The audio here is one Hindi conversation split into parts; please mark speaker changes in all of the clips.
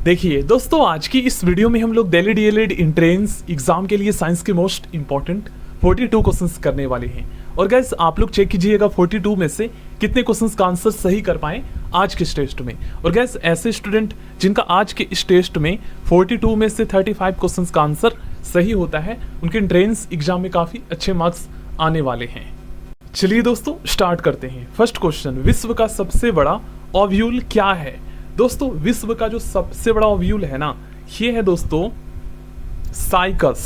Speaker 1: देखिए दोस्तों, आज की इस वीडियो में हम लोग दिल्ली डीएलएड एंट्रेंस एग्जाम के लिए साइंस के मोस्ट इंपॉर्टेंट 42 क्वेश्चंस करने वाले हैं। और गाइस आप लोग चेक कीजिएगा 42 में से कितने क्वेश्चंस का आंसर सही कर पाए आज के इस टेस्ट में। और गाइस ऐसे स्टूडेंट जिनका आज के इस टेस्ट में 42 में से 35 क्वेश्चंस का आंसर सही होता है, उनके एंट्रेंस एग्जाम में काफ़ी अच्छे मार्क्स आने वाले हैं। चलिए दोस्तों स्टार्ट करते हैं। फर्स्ट क्वेश्चन, विश्व का सबसे बड़ा ओव्यूल क्या है? दोस्तों विश्व का जो सबसे बड़ा ओव्यूल है ना, ये है दोस्तों साइकस।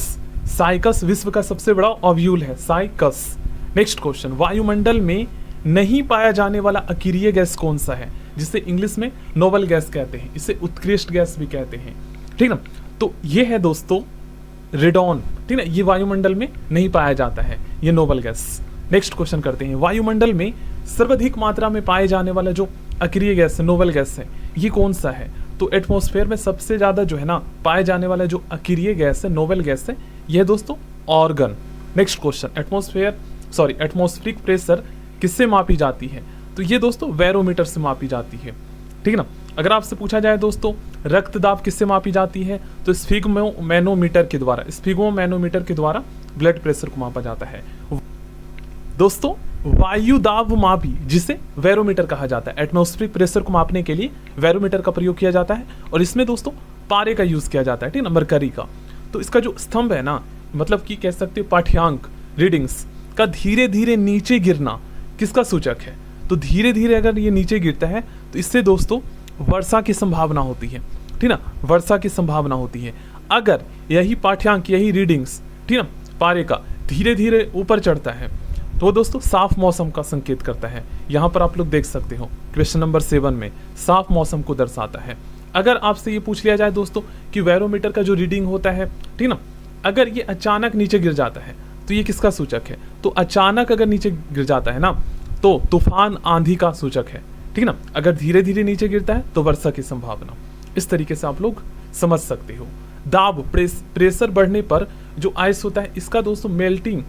Speaker 1: साइकस विश्व का सबसे बड़ा ओव्यूल है, साइकस। नेक्स्ट क्वेश्चन, वायुमंडल में नहीं पाया जाने वाला अकीरिय गैस कौन सा है, जिसे इंग्लिश में नोबल गैस कहते हैं, इसे उत्कृष्ट गैस भी कहते हैं, ठीक ना। तो ये है दोस्तों रेडॉन, ठीक ना, ये वायुमंडल में नहीं पाया जाता है, ये नोबल गैस। नेक्स्ट क्वेश्चन करते हैं, वायुमंडल में सर्वाधिक मात्रा में पाए जाने वाला जो अक्रिय गैस है, नोबल गैस है, ये कौन सा है? तो एटमॉस्फेयर में सबसे ज्यादा जो है ना पाए जाने वाला जो अक्रिय गैस है, नोबल गैस है, यह दोस्तों organ. Next question, atmospheric pressure किससे मापी जाती है? तो ये दोस्तों बैरोमीटर से मापी जाती है, ठीक ना। अगर आपसे पूछा जाए दोस्तों रक्त दाब किससे मापी जाती है, तो स्फिग्मोमैनोमीटर के द्वारा ब्लड प्रेशर को मापा जाता है। दोस्तों वायु दाब मापी, जिसे बैरोमीटर कहा जाता है, एटमॉस्फेरिक प्रेशर को मापने के लिए बैरोमीटर का प्रयोग किया जाता है, और इसमें दोस्तों पारे का यूज किया जाता है, ठीक ना, मरकरी का। तो इसका जो स्तंभ है ना, मतलब कि कह सकते हो पाठ्यांक रीडिंग्स का धीरे धीरे नीचे गिरना किसका सूचक है? तो धीरे धीरे अगर ये नीचे गिरता है तो इससे दोस्तों वर्षा की संभावना होती है, ठीक ना, वर्षा की संभावना होती है। अगर यही पाठ्यांक, यही रीडिंग्स, ठीक ना, पारे का धीरे धीरे ऊपर चढ़ता है तो दोस्तों साफ मौसम का संकेत करता है। यहाँ पर आप लोग देख सकते हो क्वेश्चन नंबर 7 में साफ मौसम को दर्शाता है। अगर आपसे ये पूछ लिया जाए दोस्तों कि बैरोमीटर का जो रीडिंग होता है, ठीक ना, अगर ये अचानक नीचे गिर जाता है तो ये किसका सूचक है? तो अचानक अगर नीचे गिर जाता है ना तो तूफान, आंधी का सूचक है, ठीक ना। अगर धीरे धीरे नीचे गिरता है तो वर्षा की संभावना। इस तरीके से आप लोग समझ सकते हो। दाब, प्रेशर बढ़ने पर जो आइस होता है, इसका दोस्तों मेल्टिंग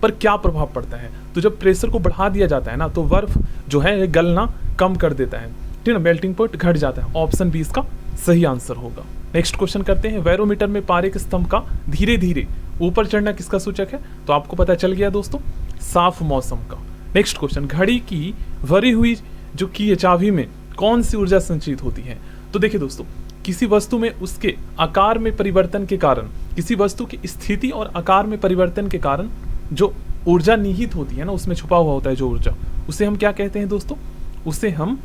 Speaker 1: पर क्या प्रभाव पड़ता है? तो जब प्रेशर को बढ़ा दिया जाता है ना तो बर्फ जो है गलना कम कर देता है, ठीक ना, मेल्टिंग पॉइंट घट जाता है। ऑप्शन बी इसका सही आंसर होगा। नेक्स्ट क्वेश्चन करते हैं, बैरोमीटर में पारे के स्तंभ का धीरे धीरे ऊपर चढ़ना किसका सूचक है? तो आपको पता चल गया दोस्तों, साफ मौसम का। नेक्स्ट क्वेश्चन, घड़ी की भरी हुई जो की चाबी में कौन सी ऊर्जा संचित होती है? तो देखिए दोस्तों, किसी वस्तु में उसके आकार में परिवर्तन के कारण, किसी वस्तु की स्थिति और आकार में परिवर्तन के कारण जो ऊर्जा निहित होती है ना, उसमें छुपा हुआ होता है जो ऊर्जा, उसे हम क्या कहते हैं दोस्तों? उसे हम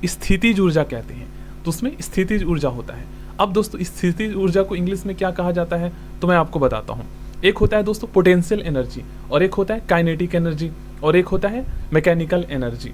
Speaker 1: स्थितिज ऊर्जा कहते हैं। तो उसमें स्थितिज ऊर्जा होता है। अब दोस्तों स्थितिज ऊर्जा को इंग्लिश में क्या कहा जाता है तो मैं आपको बताता हूँ। एक होता है दोस्तों पोटेंशियल एनर्जी, और एक होता है काइनेटिक एनर्जी, और एक होता है मैकेनिकल एनर्जी।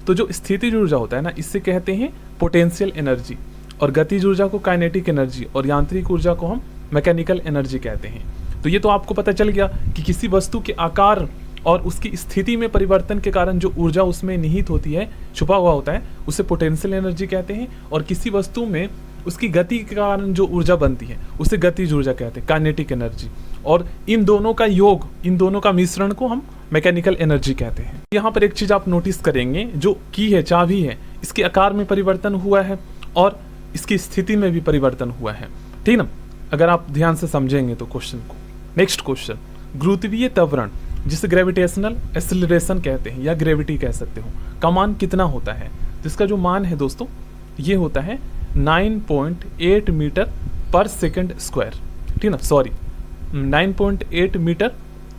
Speaker 1: तो जो स्थितिज ऊर्जा होता है ना, इससे कहते हैं पोटेंशियल एनर्जी, और गतिज ऊर्जा को काइनेटिक एनर्जी, और यांत्रिक ऊर्जा को हम मैकेनिकल एनर्जी कहते हैं। तो ये तो आपको पता चल गया कि किसी वस्तु के आकार और उसकी स्थिति में परिवर्तन के कारण जो ऊर्जा उसमें निहित होती है, छुपा हुआ होता है, उसे पोटेंशियल एनर्जी कहते हैं। और किसी वस्तु में उसकी गति के कारण जो ऊर्जा बनती है उसे गतिज ऊर्जा कहते हैं, काइनेटिक एनर्जी। और इन दोनों का योग, इन दोनों का मिश्रण को हम मैकेनिकल एनर्जी कहते हैं। यहाँ पर एक चीज आप नोटिस करेंगे, जो की है, चाबी है, इसके आकार में परिवर्तन हुआ है और इसकी स्थिति में भी परिवर्तन हुआ है, ठीक ना, अगर आप ध्यान से समझेंगे तो क्वेश्चन को। नेक्स्ट क्वेश्चन, गुरुत्वीय त्वरण जिसे ग्रेविटेशनल एक्सेलरेशन कहते हैं या ग्रेविटी कह सकते हो, का मान कितना होता है? तो इसका जो मान है दोस्तों ये होता है 9.8 मीटर पर सेकंड स्क्वायर, ठीक ना, 9.8 मीटर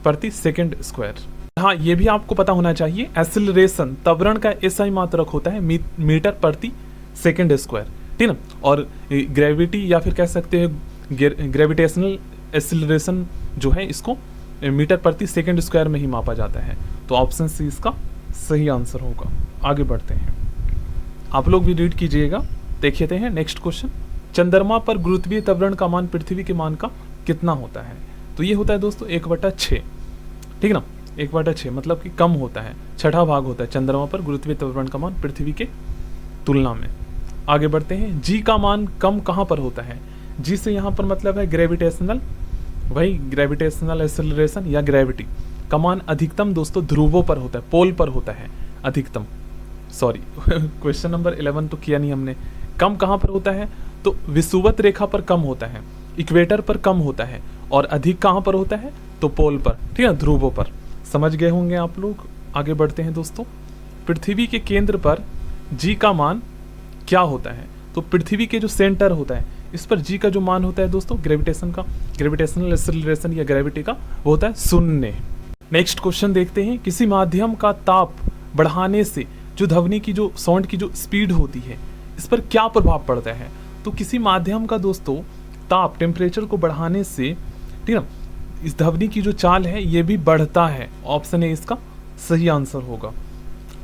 Speaker 1: प्रति सेकंड स्क्वायर। हाँ, ये भी आपको पता होना चाहिए, एक्सेलरेशन त्वरण का SI मात्रक होता है मीटर प्रति सेकंड स्क्वायर, ठीक ना। और ग्रेविटी या फिर कह सकते हैं ग्रेविटेशनल एक्सेलरेशन जो है, इसको मीटर प्रति सेकंड स्क्वायर में ही मापा जाता है। तो ऑप्शन सी इसका सही आंसर होगा। आगे बढ़ते हैं, आप लोग भी रीड कीजिएगा। देखते हैं नेक्स्ट क्वेश्चन, चंद्रमा पर गुरुत्वीय त्वरण का मान पृथ्वी के मान का कितना होता है? तो ये होता है दोस्तों 1/6, ठीक ना, 1/6 मतलब कि कम होता है, 6वां भाग होता है चंद्रमा पर गुरुत्वीय त्वरण का मान पृथ्वी के तुलना में। आगे बढ़ते हैं, जी का मान कम कहाँ पर होता है? जी से यहाँ पर मतलब है ग्रेविटेशनल, वही ग्रेविटेशनल एक्सेलरेशन या ग्रेविटी का मान अधिकतम दोस्तों ध्रुवों पर होता है, पोल पर होता है अधिकतम। क्वेश्चन नंबर 11 तो किया नहीं हमने। कम कहाँ पर होता है? तो विषुवत रेखा पर कम होता है, इक्वेटर पर कम होता है, और अधिक कहाँ पर होता है? तो पोल पर, ठीक है, ध्रुवों पर। समझ गए होंगे आप लोग। आगे बढ़ते हैं दोस्तों। पृथ्वी के केंद्र पर जी का मान क्या होता है? तो पृथ्वी के जो सेंटर होता है इस पर जी का जो मान होता है दोस्तों, ग्रेविटेशन का, ग्रेविटेशनल एक्सेलरेशन या ग्रेविटी का, वो होता है 0। नेक्स्ट क्वेश्चन देखते हैं। किसी माध्यम का ताप बढ़ाने से जो ध्वनि की जो साउंड की जो स्पीड होती है इस पर क्या प्रभाव पड़ता है? तो किसी माध्यम का दोस्तों ताप, टेम्परेचर को बढ़ाने से, ठीक है, इस ध्वनि की जो चाल है ये भी बढ़ता है। ऑप्शन ए इसका सही आंसर होगा,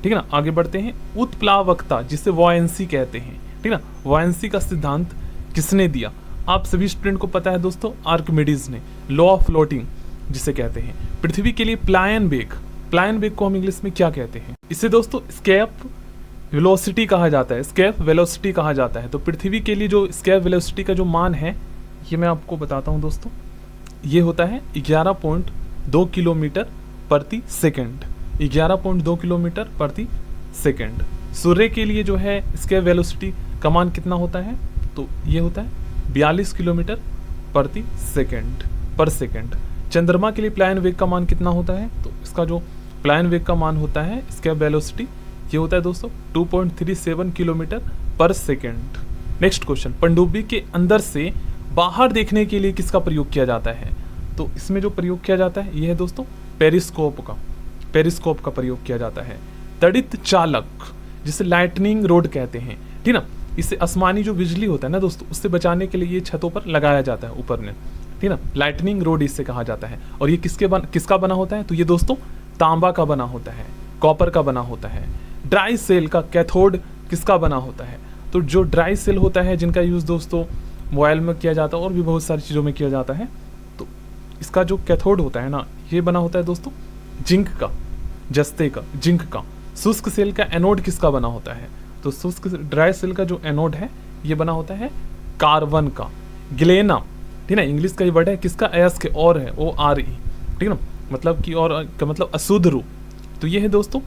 Speaker 1: ठीक है ना। आगे बढ़ते हैं। उत्प्लावकता जिसे वॉयंसी कहते हैं, ठीक है ना, वॉयंसी का सिद्धांत किसने दिया? आप सभी स्टूडेंट को पता है दोस्तों, आर्किमिडीज ने। लॉ ऑफ फ्लोटिंग जिसे कहते हैं। पृथ्वी के लिए प्लायन वेग को हम इंग्लिश में क्या कहते हैं? इसे दोस्तों स्केप वेलोसिटी कहा जाता है, स्केप वेलोसिटी कहा जाता है। तो पृथ्वी के लिए जो स्केप वेलोसिटी का जो मान है ये मैं आपको बताता हूं दोस्तों, ये होता है 11.2 किलोमीटर प्रति सेकेंड। 11.2 किलोमीटर प्रति सेकेंड। सूर्य के लिए जो है स्केप वेलोसिटी का मान कितना होता है? तो ये होता है 42 किलोमीटर प्रति सेकेंड पर सेकेंड। चंद्रमा के लिए प्लायन वेग का मान कितना होता है? तो इसका जो प्लायन वेग का मान होता है, स्केप वेलोसिटी, ये होता है दोस्तों 2.37 किलोमीटर पर सेकेंड। Next question. पनडुब्बी के अंदर से बाहर देखने के लिए किसका प्रयोग किया जाता है? तो इसमें जो प्रयोग किया जाता है ये है दोस्तों पेरिस्कोप का प्रयोग किया जाता है। तड़ित चालक जिसे लाइटनिंग रोड कहते हैं, ठीक ना, इसे आसमानी जो बिजली होता है ना दोस्तों उससे बचाने के लिए ये छतों पर लगाया जाता है ऊपर ने, ठीक ना, लाइटनिंग रोड इससे कहा जाता है। और ये किसका बना होता है? तो ये दोस्तों तांबा का बना होता है, कॉपर का बना होता है। ड्राई सेल का कैथोड किसका बना होता है? तो जो ड्राई सेल होता है जिनका यूज़ दोस्तों मोबाइल में किया जाता है और भी बहुत सारी चीज़ों में किया जाता है, तो इसका जो कैथोड होता है ना ये बना होता है दोस्तों जिंक का, जस्ते का, जिंक का। शुष्क सेल का एनोड किसका बना होता है? तो शुष्क ड्राई सेल का जो एनोड है ये बना होता है कार्बन का। ग्लेना, ठीक ना, इंग्लिश का ये वर्ड है किसका? एस के और है, ORE, ठीक ना, मतलब कि और का मतलब अशुद्ध रूप। तो ये है दोस्तों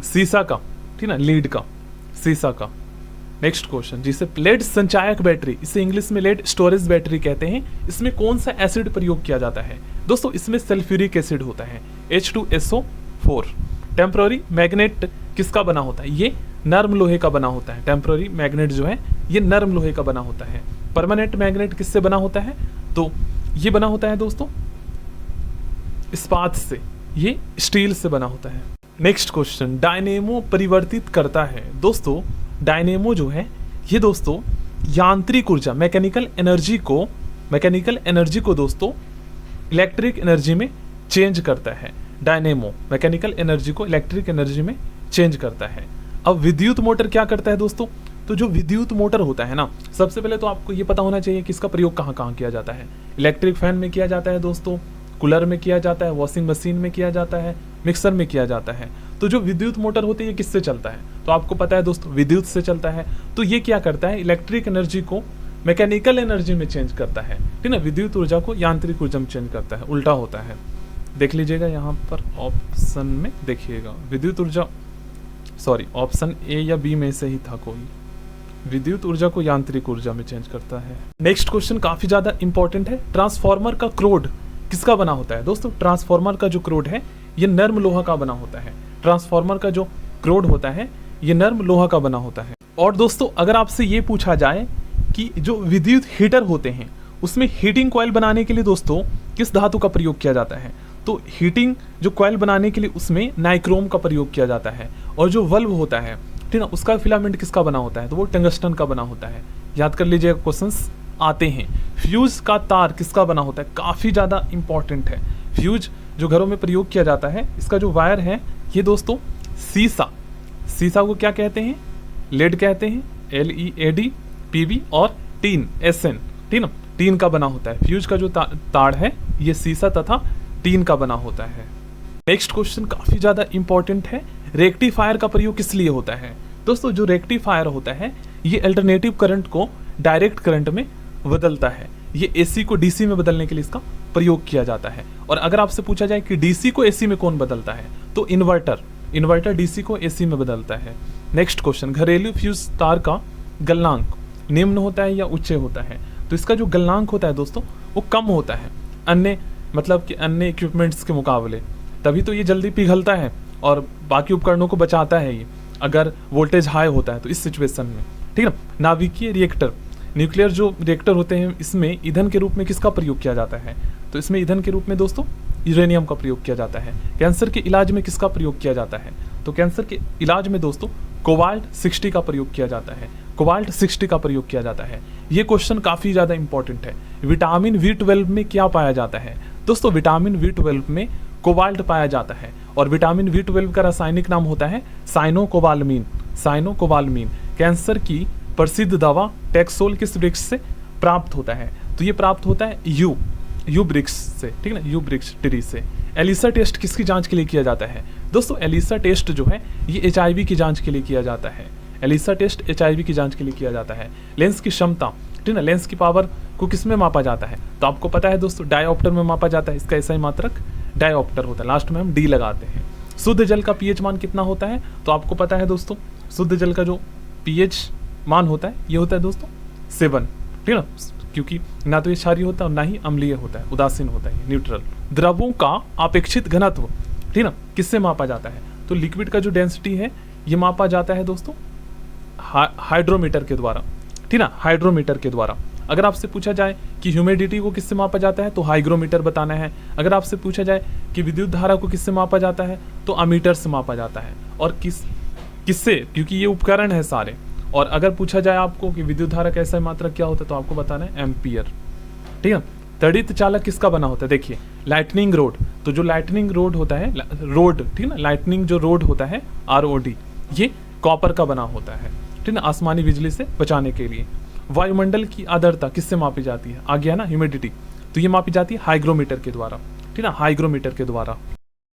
Speaker 1: सीसा का, ठीक ना, लीड का, सीसा का। Next question. जिसे लेड संचायक बैटरी, इसे इंग्लिश में लेड स्टोरेज बैटरी कहते हैं, इसमें कौन सा एसिड प्रयोग किया जाता है? दोस्तों इसमें सल्फ्यूरिक एसिड होता है, H2SO4। टेम्पररी मैग्नेट किसका बना होता है? ये नर्म लोहे का बना होता है। टेम्पररी मैग्नेट जो है ये नर्म लोहे का बना होता है। परमानेंट मैग्नेट किससे बना होता है? तो ये बना होता है दोस्तों इस्पात से, ये स्टील से बना होता है। Next question. डायनेमो परिवर्तित करता है। दोस्तों डायनेमो जो है ये दोस्तों यांत्रिक ऊर्जा, मैकेनिकल एनर्जी को दोस्तों इलेक्ट्रिक एनर्जी में चेंज करता है। डायनेमो मैकेनिकल एनर्जी को इलेक्ट्रिक एनर्जी में चेंज करता है। अब विद्युत मोटर क्या करता है दोस्तों? तो जो विद्युत मोटर होता है ना, सबसे पहले तो आपको ये पता होना चाहिए कि इसका प्रयोग कहाँ कहाँ किया जाता है। इलेक्ट्रिक फैन में किया जाता है दोस्तों, कूलर में किया जाता है, वॉशिंग मशीन में किया जाता है, मिक्सर में किया जाता है। तो जो विद्युत मोटर होती है ये किससे चलता है? तो आपको पता है दोस्तों विद्युत से चलता है। तो ये क्या करता है? इलेक्ट्रिक एनर्जी को मैकेनिकल एनर्जी में चेंज करता है, ठीक है, विद्युत ऊर्जा को यांत्रिक ऊर्जा में चेंज करता है, उल्टा होता है। देख लीजिएगा यहाँ पर ऑप्शन में देखिएगा, विद्युत ऊर्जा, सॉरी ऑप्शन ए या बी में से ही था कोई, विद्युत ऊर्जा को यांत्रिक ऊर्जा में चेंज करता है। नेक्स्ट क्वेश्चन काफी ज्यादा इंपॉर्टेंट है। ट्रांसफार्मर का क्रोड किसका बना होता है? दोस्तों ट्रांसफार्मर का जो क्रोड है ये नर्म लोहा का बना होता है। ट्रांसफार्मर का जो क्रोड होता है ये नर्म लोहा का बना होता है। और दोस्तों अगर आपसे ये पूछा जाए कि जो विद्युत हीटर होते हैं उसमें हीटिंग कॉइल बनाने के लिए दोस्तों किस धातु का प्रयोग किया जाता है? तो हीटिंग जो कॉइल बनाने के लिए उसमें नाइक्रोम का प्रयोग किया जाता है। और जो वल्व होता है, ठीक है, उसका फिलामेंट किसका बना होता है? तो वो टंगस्टन का बना होता है। याद कर लीजिएगा, क्वेश्चंस आते हैं। फ्यूज का तार किसका बना होता है? काफी ज्यादा इंपॉर्टेंट है। फ्यूज जो घरों में प्रयोग किया जाता है इसका जो वायर है ये दोस्तों सीसा को क्या कहते हैं? लेड कहते हैं, LED, PB, और टीन, SN, ठीक ना, टीन का बना होता है। फ्यूज का जो तार है ये सीसा तथा टीन का बना होता है। नेक्स्ट क्वेश्चन काफी ज्यादा इंपॉर्टेंट है। रेक्टिफायर का प्रयोग किस लिए होता है? दोस्तों जो रेक्टिफायर होता है ये अल्टरनेटिव करंट को डायरेक्ट करंट में बदलता है। ये AC को DC में बदलने के लिए इसका प्रयोग किया जाता है। और अगर आपसे पूछा जाए कि DC को AC में कौन बदलता है, तो इन्वर्टर DC को AC में बदलता है। Next question. घरेलू फ्यूज तार का गलनांक निम्न होता है या उच्च होता है, तो इसका जो गलनांक होता है दोस्तों वो कम होता है अन्य मतलब कि अन्य इक्विपमेंट्स के मुकाबले, तभी तो ये जल्दी पिघलता है और बाकी उपकरणों को बचाता है ये, अगर वोल्टेज हाई होता है तो इस सिचुएशन में, ठीक है ना। नाभिकीय रिएक्टर, न्यूक्लियर जो रिएक्टर होते हैं इसमें ईंधन के रूप में किसका प्रयोग किया जाता है, तो इसमें ईंधन के रूप में दोस्तों यूरेनियम का प्रयोग किया जाता है। कैंसर के इलाज में किसका प्रयोग किया जाता है, तो कैंसर के इलाज में दोस्तों कोबाल्ट 60 का प्रयोग किया जाता है, कोबाल्ट 60 का प्रयोग किया जाता है। ये क्वेश्चन काफ़ी ज़्यादा इंपॉर्टेंट है। विटामिन B12 में क्या पाया जाता है दोस्तों, विटामिन B12 में कोबाल्ट पाया जाता है और विटामिन B12 का रासायनिक नाम होता है साइनोकोबालमीन, साइनोकोबालमीन। कैंसर की प्रसिद्ध दवा टैक्सोल किस वृक्ष से प्राप्त होता है, तो ये प्राप्त होता है यू वृक्ष से, ठीक है ना, यू वृक्ष ट्री से। एलिसा टेस्ट किसकी जांच के लिए किया जाता है दोस्तों, एलिसा टेस्ट जो है ये HIV की जांच के लिए किया जाता है। एलिसा टेस्ट HIV की जांच के लिए किया जाता है। लेंस की क्षमता, ठीक है ना, लेंस की पावर को किस में मापा जाता है, तो आपको पता है दोस्तों डायोप्टर में मापा जाता है, इसका ऐसा ही मात्रक डायोप्टर होता है, लास्ट में हम D लगाते हैं। शुद्ध जल का pH मान कितना होता है, तो आपको पता है दोस्तों शुद्ध जल का जो pH मान होता है ये होता है दोस्तों 7, ठीक है ना, क्योंकि ना तो ये क्षारीय होता है और ना ही अम्लीय होता है, उदासीन होता है, न्यूट्रल। द्रवों का अपेक्षित घनत्व, ठीक है ना, किससे मापा जाता है, तो लिक्विड का जो डेंसिटी है ये मापा जाता है दोस्तों हाइड्रोमीटर के द्वारा, ठीक है ना, हाइड्रोमीटर के द्वारा। अगर आपसे पूछा जाए कि ह्यूमिडिटी को किससे मापा जाता है तो हाइग्रोमीटर बताना है। अगर आपसे पूछा जाए कि विद्युत धारा को किससे मापा जाता है तो अमीटर से मापा जाता है। और किससे, क्योंकि ये उपकरण है सारे। और अगर पूछा जाए आपको कि विद्युत धारा का ऐसा मात्रक क्या होता है तो आपको बताना है एम्पियर, ठीक है। तड़ित चालक किसका बना होता है, देखिए लाइटनिंग रोड, तो जो लाइटनिंग रोड होता है रोड, ठीक है ना, लाइटनिंग जो रोड होता है ROD ये कॉपर का बना होता है, ठीक है, आसमानी बिजली से बचाने के लिए। वायुमंडल की आर्द्रता किससे मापी जाती है, आ गया ना ह्यूमिडिटी, तो ये मापी जाती है हाइग्रोमीटर के द्वारा, ठीक है ना, हाइग्रोमीटर के द्वारा।